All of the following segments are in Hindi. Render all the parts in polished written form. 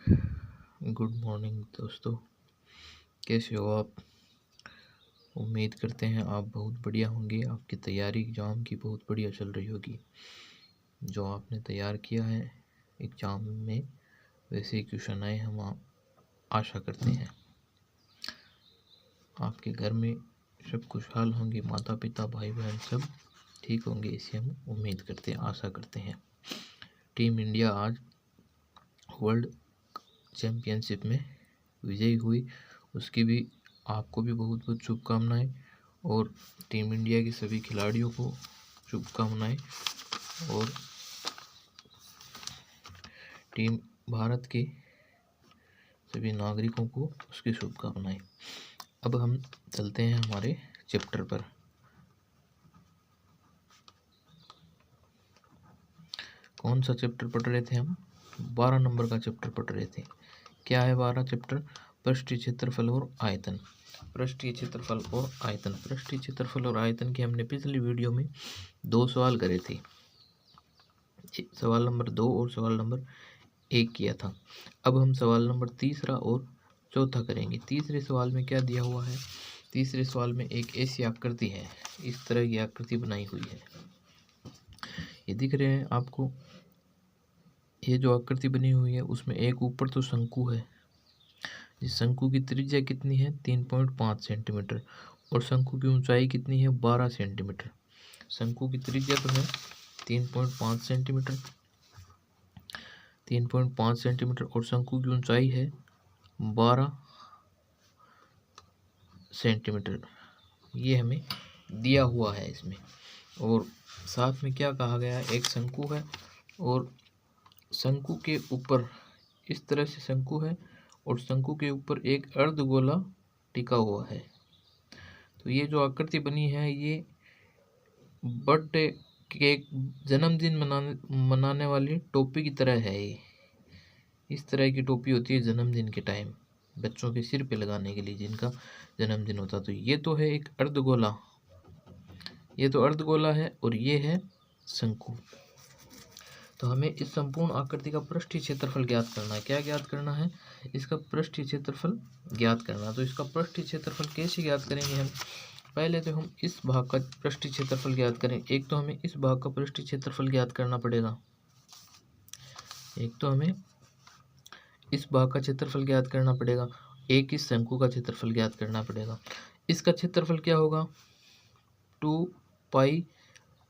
गुड मॉर्निंग दोस्तों, कैसे हो आप। उम्मीद करते हैं आप बहुत बढ़िया होंगे। आपकी तैयारी एग्ज़ाम की बहुत बढ़िया चल रही होगी। जो आपने तैयार किया है एग्ज़ाम में वैसे ही क्वेश्चन आए हम आशा करते हैं। आपके घर में सब खुशहाल होंगे, माता पिता भाई बहन सब ठीक होंगे, इसे हम उम्मीद करते हैं, आशा करते हैं। टीम इंडिया आज वर्ल्ड चैम्पियनशिप में विजयी हुई, उसकी भी आपको भी बहुत बहुत शुभकामनाएं और टीम इंडिया के सभी खिलाड़ियों को शुभकामनाएं और टीम भारत के सभी नागरिकों को उसकी शुभकामनाएं। अब हम चलते हैं हमारे चैप्टर पर। कौन सा चैप्टर पढ़ रहे थे हम? 12 नंबर का चैप्टर पढ़ रहे थे। क्या है 12 चैप्टर? पृष्ठीय क्षेत्रफल और आयतन। पृष्ठीय क्षेत्रफल और आयतन। पृष्ठीय क्षेत्रफल और आयतन के हमने पिछली वीडियो में 2 सवाल करे थे। सवाल नंबर 2 और सवाल नंबर 1 किया था। अब हम सवाल नंबर तीसरा और चौथा करेंगे। तीसरे सवाल में क्या दिया हुआ है? तीसरे सवाल में एक ऐसी आकृति है, इस तरह की आकृति बनाई हुई है। ये दिख रहे हैं आपको? ये जो आकृति बनी हुई है उसमें एक ऊपर तो शंकु है। इस शंकु की त्रिज्या कितनी है? 3.5 सेंटीमीटर और शंकु की ऊंचाई कितनी है? 12 सेंटीमीटर। शंकु की त्रिज्या तो है 3.5 सेंटीमीटर, 3.5 सेंटीमीटर और शंकु की ऊंचाई है 12 सेंटीमीटर। ये हमें दिया हुआ है इसमें। और साथ में क्या कहा गया है? एक शंकु है और शंकु के ऊपर इस तरह से शंकु है और शंकु के ऊपर एक अर्धगोला टिका हुआ है। तो ये जो आकृति बनी है ये बर्थडे केक, जन्मदिन मनाने वाली टोपी की तरह है। ये इस तरह की टोपी होती है जन्मदिन के टाइम बच्चों के सिर पे लगाने के लिए जिनका जन्मदिन होता। तो ये तो है एक अर्धगोला, ये तो अर्धगोला है और ये है शंकु। तो हमें इस संपूर्ण आकृति का पृष्ठीय क्षेत्रफल ज्ञात करना है। क्या ज्ञात करना है? इसका पृष्ठीय क्षेत्रफल ज्ञात करना है। तो इसका पृष्ठीय क्षेत्रफल कैसे ज्ञात करेंगे हम? पहले तो हम इस भाग का पृष्ठीय क्षेत्रफल ज्ञात करें। एक तो हमें इस भाग का पृष्ठीय क्षेत्रफल ज्ञात करना पड़ेगा। एक तो हमें इस भाग का क्षेत्रफल ज्ञात करना पड़ेगा, एक इस शंकु का क्षेत्रफल ज्ञात करना पड़ेगा। इसका क्षेत्रफल क्या होगा? 2 पाई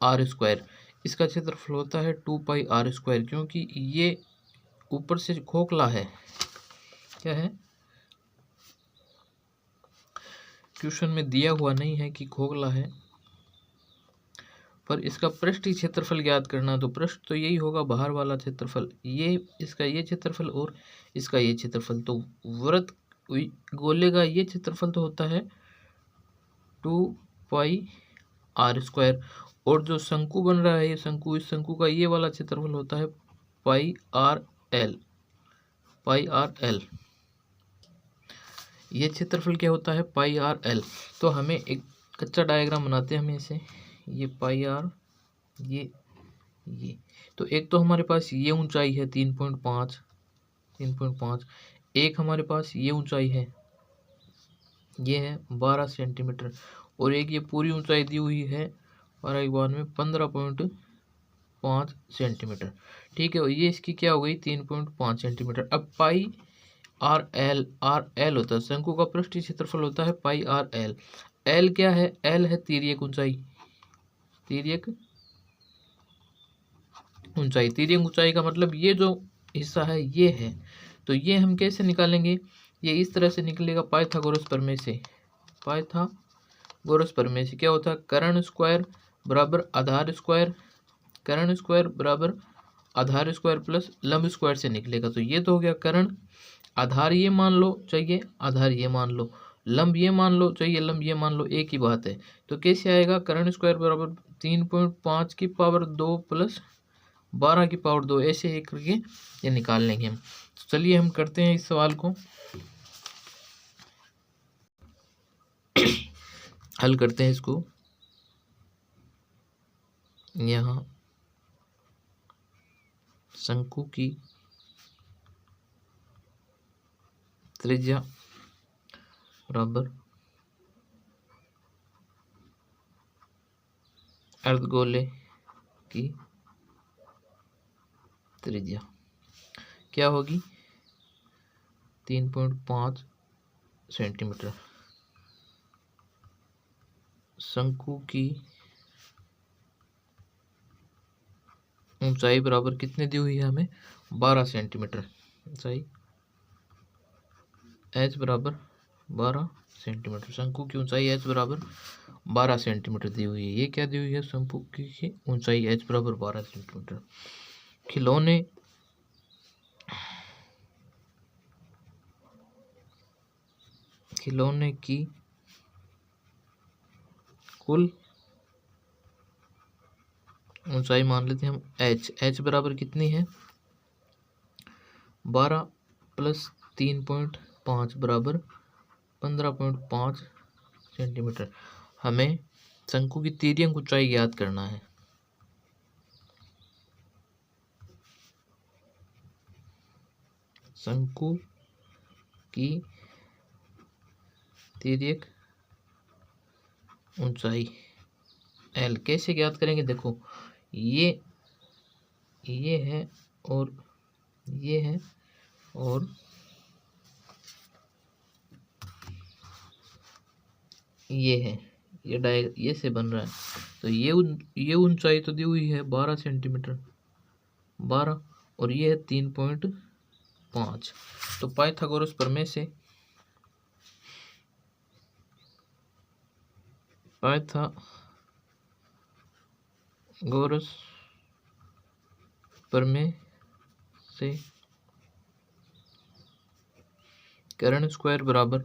आर स्क्वायर। इसका क्षेत्रफल होता है 2 पाई आर स्क्वायर, क्योंकि ये ऊपर से खोखला है। क्या है? क्वेश्चन में दिया हुआ नहीं है कि खोखला है, पर इसका पृष्ठीय क्षेत्रफल ज्ञात करना। तो पृष्ठ तो यही होगा, बाहर वाला क्षेत्रफल, ये इसका ये क्षेत्रफल और इसका ये क्षेत्रफल। तो वृत्त गोले का ये क्षेत्रफल तो होता है 2 पाई आर स्क्वायर और जो शंकु बन रहा है ये शंकु, इस शंकु का ये वाला क्षेत्रफल होता है पाई आर एल। ये क्षेत्रफल क्या होता है? पाई आर एल। तो हमें एक कच्चा डायग्राम बनाते हैं। हमें इसे ये पाई आर ये तो एक तो हमारे पास ये ऊंचाई है 3.5, एक हमारे पास ये ऊंचाई है, ये है 12 सेंटीमीटर और एक ये पूरी ऊंचाई दी हुई है 12 के बाद में 15.5 सेंटीमीटर। ठीक है, और ये इसकी क्या हो गई? 3.5 सेंटीमीटर। अब पाई आर एल होता है शंकु का पृष्ठीय क्षेत्रफल होता है पाई आर एल। एल क्या है? एल है तिर्यक ऊंचाई। तिर्यक ऊंचाई का मतलब ये जो हिस्सा है ये है। तो ये हम कैसे निकालेंगे? ये इस तरह से निकलेगा पाइथागोरस प्रमेय से। पाइथागोरस प्रमेय से क्या होता है? कर्ण स्क्वायर बराबर आधार स्क्वायर, कर्ण स्क्वायर बराबर आधार स्क्वायर प्लस लंब स्क्वायर से निकलेगा। तो ये तो हो गया कर्ण। आधार ये मान लो चाहिए, आधार ये मान लो, लंब ये मान लो चाहिए, लंब ये मान लो, एक ही बात है। तो कैसे आएगा? कर्ण स्क्वायर बराबर 3.5 की पावर 2 प्लस 12 की पावर 2, ऐसे एक करके ये निकाल लेंगे हम। तो चलिए हम करते हैं इस सवाल को हल करते हैं इसको। यहाँ शंकु की त्रिज्या बराबर अर्धगोले की त्रिज्या क्या होगी 3.5 सेंटीमीटर। शंकु की ऊंचाई बराबर कितने दी हुई है हमें 12 सेंटीमीटर। ऊंचाई h बराबर 12 सेंटीमीटर। शंकु की ऊंचाई h बराबर 12 सेंटीमीटर दी हुई है। ये क्या दी हुई है शंकु की ऊंचाई h बराबर 12 सेंटीमीटर। खिलौने की कुल ऊंचाई मान लेते हैं हम h बराबर कितनी है 12 प्लस 3.5 बराबर 15.5 सेंटीमीटर। हमें शंकु की तिर्यक ऊंचाई ज्ञात करना है। शंकु की तिर्यक ऊंचाई L कैसे ज्ञात करेंगे। देखो ये है और ये है और ये है, ये से बन रहा है। तो ये ऊंचाई तो दी हुई है 12 सेंटीमीटर 12 और ये है 3.5। तो पाइथागोरस प्रमेय से कर्ण स्क्वायर बराबर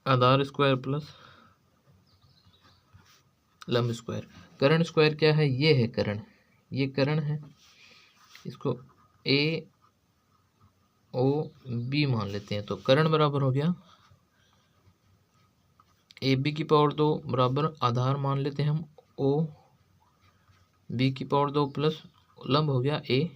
आधार स्क्वायर प्लस लंब स्क्वायर। कर्ण स्क्वायर क्या है ये है कर्ण, ये कर्ण है, इसको ए ओ बी मान लेते हैं। तो कर्ण बराबर हो गया ए बी की पावर 2 बराबर आधार मान लेते हैं हम ओ बी की पावर 2 प्लस लंब हो गया ए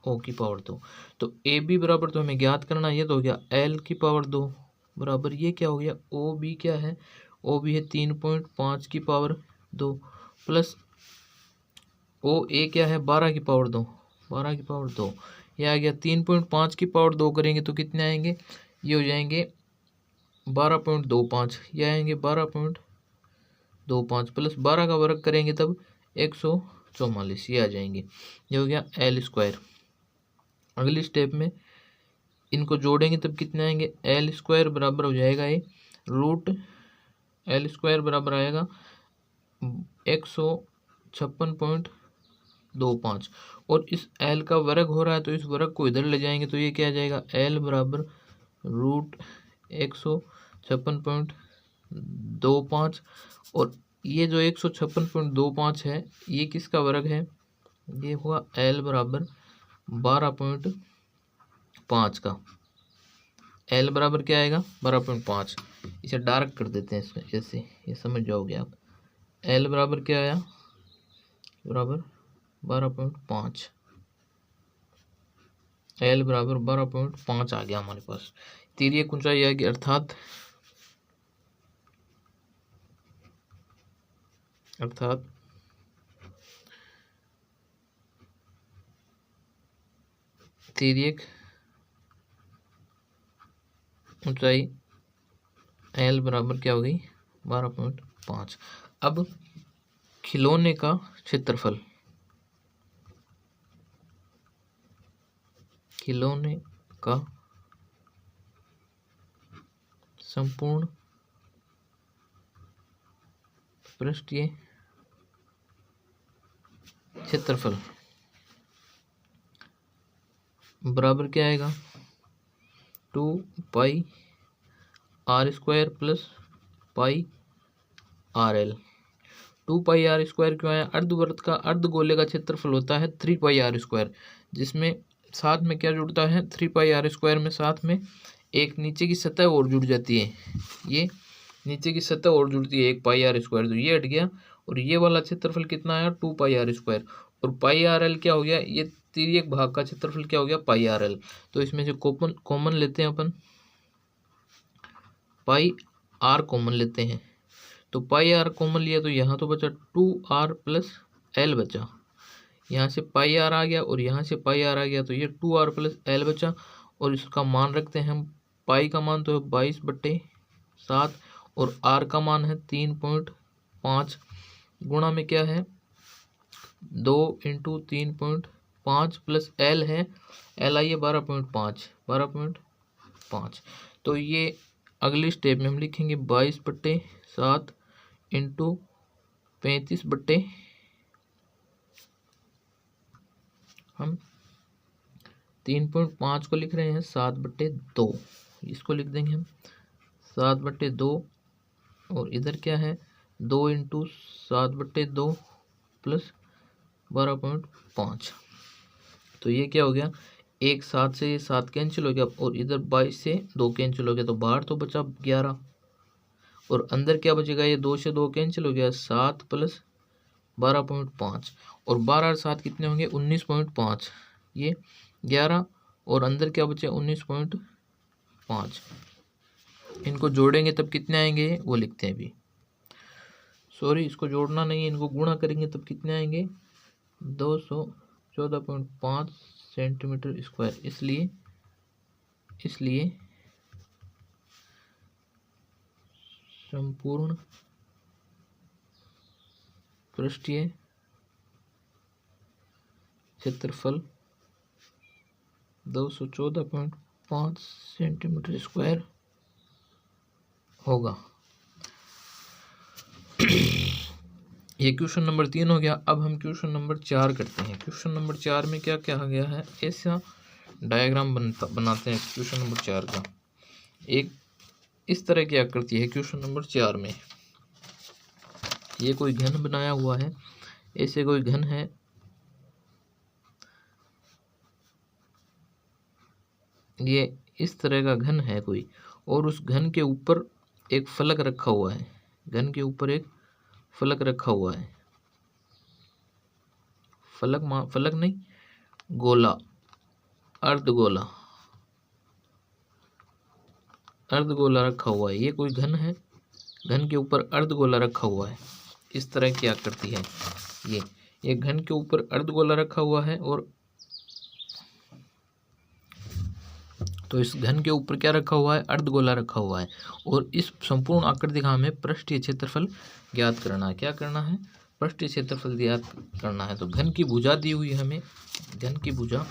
ओ की पावर 2। तो ए बी बराबर तो हमें ज्ञात करना, ये तो हो गया एल की पावर 2 बराबर ये क्या हो गया ओ बी क्या है ओ बी है 3.5 की पावर 2 प्लस ओ ए क्या है 12 की पावर 2 12 की पावर 2। ये आ गया 3.5 की पावर 2 करेंगे तो कितने आएंगे, ये हो जाएंगे 12.25, ये आएंगे 12.25 प्लस 12 का वर्ग करेंगे तब 144, ये आ जाएंगे। ये हो गया एल स्क्वायर। अगली स्टेप में इनको जोड़ेंगे तब कितने आएंगे एल स्क्वायर बराबर हो जाएगा ये रूट एल स्क्वायर बराबर आएगा 156.25 और इस एल का वर्ग हो रहा है तो इस वर्ग को इधर ले जाएंगे तो ये क्या आ जाएगा एल बराबर रूट 156.25 और ये जो 156.25 है ये किसका वर्ग है, ये हुआ एल बराबर 12.5 का। एल बराबर क्या आएगा 12.5। इसे डार्क कर देते हैं इसमें ऐसे, ये समझ जाओगे आप। एल बराबर क्या आया बराबर 12.5, एल बराबर 12.5 आ गया हमारे पास। तिर्यक ऊंचाई आएगी अर्थात तिर्यक ऊंचाई एल बराबर क्या हो गई 12.5। अब खिलौने का क्षेत्रफल, खिलौने का संपूर्ण पृष्ठीय क्षेत्रफल बराबर क्या आएगा 2 pi are square plus pi r l. 2 pi are square क्यों आया, अर्धवृत्त का अर्धगोले का क्षेत्रफल होता है 3 पाई आर स्क्वायर, जिसमें साथ में क्या जुड़ता है 3 पाई आर स्क्वायर में साथ में एक नीचे की सतह और जुड़ जाती है, ये नीचे की सतह और जुड़ती है 1 पाई आर स्क्वायर, तो ये हट गया और ये वाला क्षेत्रफल कितना आया 2 पाई आर स्क्वायर। और पाई आर एल क्या हो गया, ये तिर्यक भाग का क्षेत्रफल क्या हो गया, पाई आर एल। तो इसमें से कॉमन लेते हैं अपन, पाई आर कॉमन लेते हैं। तो पाई आर कॉमन लिया तो यहाँ तो बचा 2r प्लस एल बचा, यहाँ से पाई आर आ गया और यहाँ से पाई आर आ गया, तो ये 2r प्लस एल बचा। और इसका मान रखते हैं हम, पाई का मान तो है 22/7 और आर का मान है 3.5, गुणा में क्या है 2 × 3.5 प्लस एल है, एल आई है 12.5। तो ये अगले स्टेप में हम लिखेंगे 22/7 × 35 हम 3.5 को लिख रहे हैं 7/2, इसको लिख देंगे हम 7/2 और इधर क्या है 2 × 7/2 प्लस 12.5। तो ये क्या हो गया, एक 7 से ये 7 कैंसिल हो गया और इधर 22 से 2 कैंसिल हो गया, तो बाहर तो बचा 11 और अंदर क्या बचेगा, ये 2 से 2 कैंसिल हो गया, 7 प्लस 12.5 और 12 और 7 कितने होंगे 19.5, ये 11 और अंदर क्या बचे 19.5। इनको जोड़ेंगे तब कितने आएंगे वो लिखते हैं अभी, सॉरी इसको जोड़ना नहीं है, इनको गुणा करेंगे तब कितने आएंगे 214.5 सेंटीमीटर स्क्वायर। इसलिए संपूर्ण पृष्ठीय क्षेत्रफल 214.5 सेंटीमीटर स्क्वायर होगा। ये क्वेश्चन नंबर 3 हो गया। अब हम क्वेश्चन नंबर 4 करते हैं। क्वेश्चन नंबर 4 में क्या क्या गया है, ऐसा डायग्राम बनाते हैं क्वेश्चन नंबर 4 का। एक इस तरह की आकृति है क्वेश्चन नंबर 4 में, ये कोई घन बनाया हुआ है, ऐसे कोई घन है, ये इस तरह का घन है कोई, और उस घन के ऊपर एक फलक रखा हुआ है, घन के ऊपर एक फलक रखा हुआ है, फलक नहीं गोला, अर्धगोला रखा हुआ है। ये कोई घन है, घन के ऊपर अर्धगोला रखा हुआ है, इस तरह की आकृति है ये घन के ऊपर अर्धगोला रखा हुआ है। और तो इस घन के ऊपर क्या रखा हुआ है, अर्धगोला रखा हुआ है। और इस संपूर्ण आकृति का हमें पृष्ठीय क्षेत्रफल ज्ञात करना है। क्या करना है, पृष्ठीय क्षेत्रफल ज्ञात करना है। तो घन की भुजा दी हुई है हमें, घन की भुजा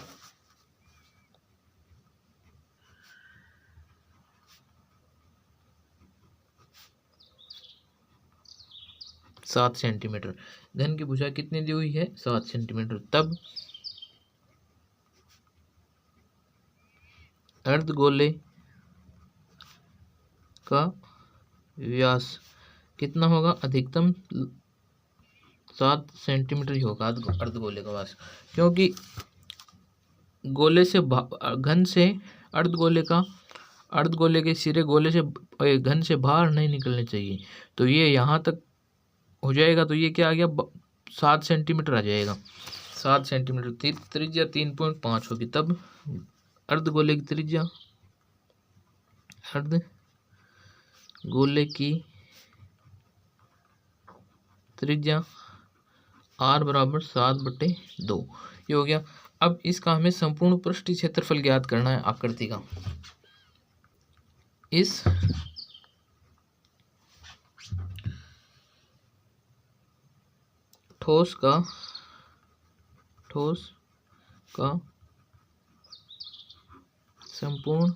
7 सेंटीमीटर, घन की भुजा कितनी दी हुई है 7 सेंटीमीटर। तब अर्धगोले का व्यास कितना होगा, अधिकतम 7 सेंटीमीटर ही होगा अर्धगोले का व्यास, क्योंकि गोले से घन से अर्धगोले के सिरे गोले से घन से बाहर नहीं निकलने चाहिए। तो ये यहाँ तक हो जाएगा, तो ये क्या आ गया 7 सेंटीमीटर आ जाएगा, 7 सेंटीमीटर। त्रिज्या 3.5 होगी। तब अर्धगोले की त्रिज्या, अर्धगोले की त्रिज्या r बराबर 7/2, ये हो गया। अब इसका हमें संपूर्ण पृष्ठीय क्षेत्रफल ज्ञात करना है आकृति का। इस ठोस का संपूर्ण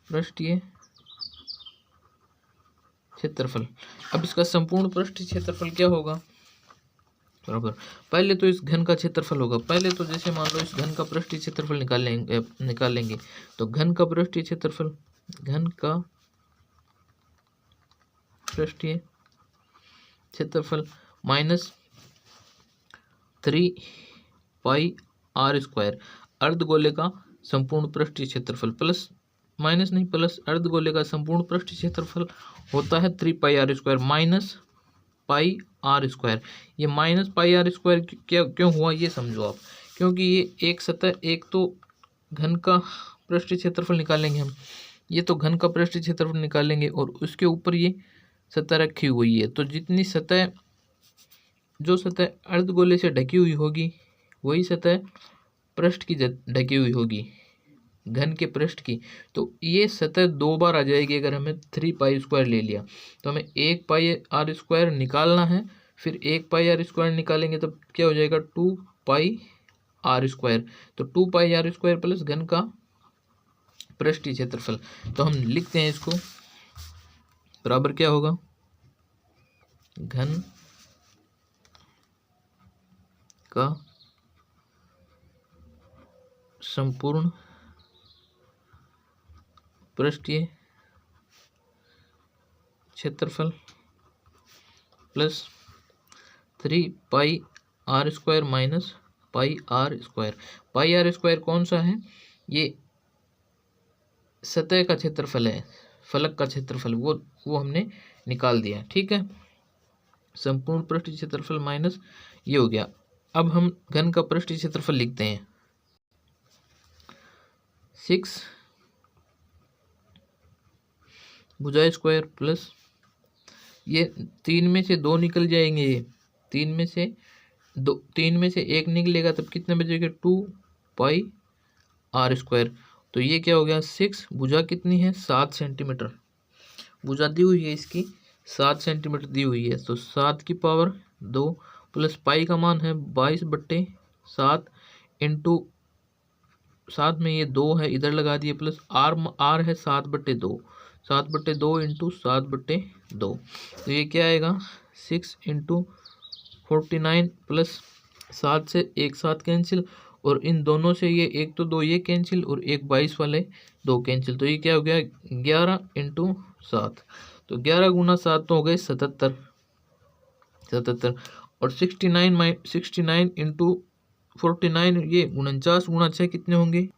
पृष्ठीय क्षेत्रफल। अब इसका संपूर्ण पृष्ठीय क्षेत्रफल क्या होगा, बराबर पहले तो इस घन का क्षेत्रफल होगा। पहले तो जैसे मान लो इस घन का पृष्ठीय क्षेत्रफल निकालेंगे तो घन का पृष्ठीय क्षेत्रफल -3πr², अर्धगोले का संपूर्ण पृष्ठीय क्षेत्रफल प्लस अर्धगोले का संपूर्ण पृष्ठीय क्षेत्रफल होता है 3πr² पाई आर स्क्वायर। ये माइनस पाई आर स्क्वायर क्या क्यों हुआ ये समझो आप, क्योंकि ये एक सतह, एक तो घन का पृष्ठीय क्षेत्रफल निकालेंगे हम, ये तो घन का पृष्ठीय क्षेत्रफल निकालेंगे और उसके ऊपर ये सतह रखी हुई है। तो जितनी सतह, जो सतह अर्धगोले से ढकी हुई होगी वही सतह पृष्ठ की ढकी हुई होगी, घन के पृष्ठ की। तो ये सतह दो बार आ जाएगी अगर हमें 3 पाई स्क्वायर ले लिया। तो हमें 1 पाई आर स्क्वायर निकालना है, फिर 1 पाई आर स्क्वायर निकालेंगे तब क्या हो जाएगा 2 पाई आर स्क्वायर। तो 2 पाई आर स्क्वायर प्लस घन का पृष्ठीय क्षेत्रफल। तो हम लिखते हैं इसको, बराबर क्या होगा, घन का संपूर्ण पृष्ठीय क्षेत्रफल plus 3 pi are square minus pi are square. Pi are square कौन सा है, ये सतह का क्षेत्रफल है, फलक का क्षेत्रफल, वो हमने निकाल दिया। ठीक है, संपूर्ण पृष्ठीय क्षेत्रफल माइनस ये हो गया। अब हम घन का पृष्ठीय क्षेत्रफल लिखते हैं, 6 भुजा स्क्वायर प्लस ये 3 में से 2 निकल जाएंगे, ये 3 में से 1 निकलेगा तब कितने बचेगा 2 पाई आर स्क्वायर। तो ये क्या हो गया 6, भुजा कितनी है 7 सेंटीमीटर, भुजा दी हुई है इसकी 7 सेंटीमीटर दी हुई है। तो 7 की पावर 2 प्लस पाई का मान है 22/7 इंटू 7 में ये 2 है इधर लगा दिए, प्लस आर है 7/2, 7/2 इंटू 7/2। तो ये क्या आएगा 6 इंटू 49 प्लस 7 से 1 7 कैंसिल, और इन दोनों से ये 1 तो 2 ये कैंसिल और 1 22 वाले 2 कैंसिल। तो ये क्या हो गया 11 इंटू 7। तो 11 गुना 7 तो हो गए 77 और 69 इंटू 49 ये 49 गुना 6 कितने होंगे,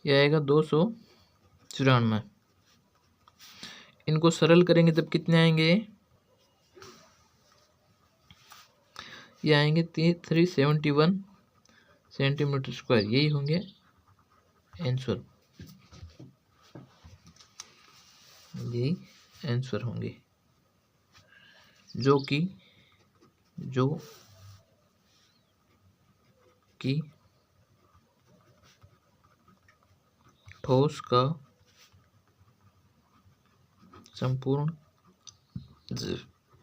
ये आएगा 294। इनको सरल करेंगे तब कितने आएंगे, ये आएंगे 371 सेंटीमीटर स्क्वायर, यही होंगे आंसर, यही आंसर होंगे जो कि ठोस का संपूर्ण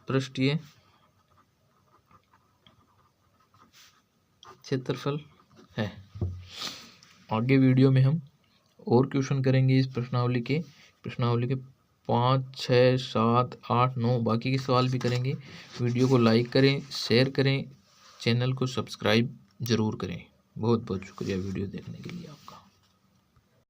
पृष्ठीय क्षेत्रफल है। आगे वीडियो में हम और क्वेश्चन करेंगे इस प्रश्नावली के 5, 6, 7, 8, 9 बाकी के सवाल भी करेंगे। वीडियो को लाइक करें, शेयर करें, चैनल को सब्सक्राइब ज़रूर करें। बहुत बहुत शुक्रिया वीडियो देखने के लिए आपका।